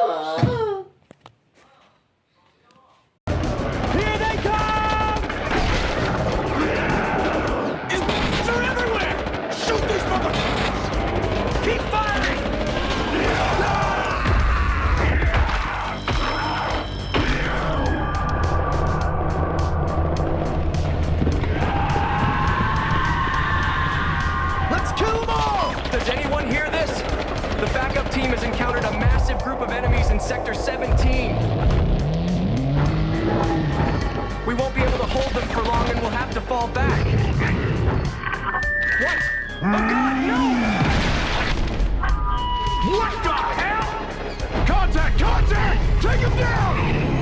Here they come! They're everywhere! Shoot these motherfuckers! Keep firing! Let's kill them all! Does anyone hear this? The backup team has encountered a massive group of enemies in Sector 17. We won't be able to hold them for long and we'll have to fall back. What? Oh God, no! What the hell? Contact! Contact! Take him down!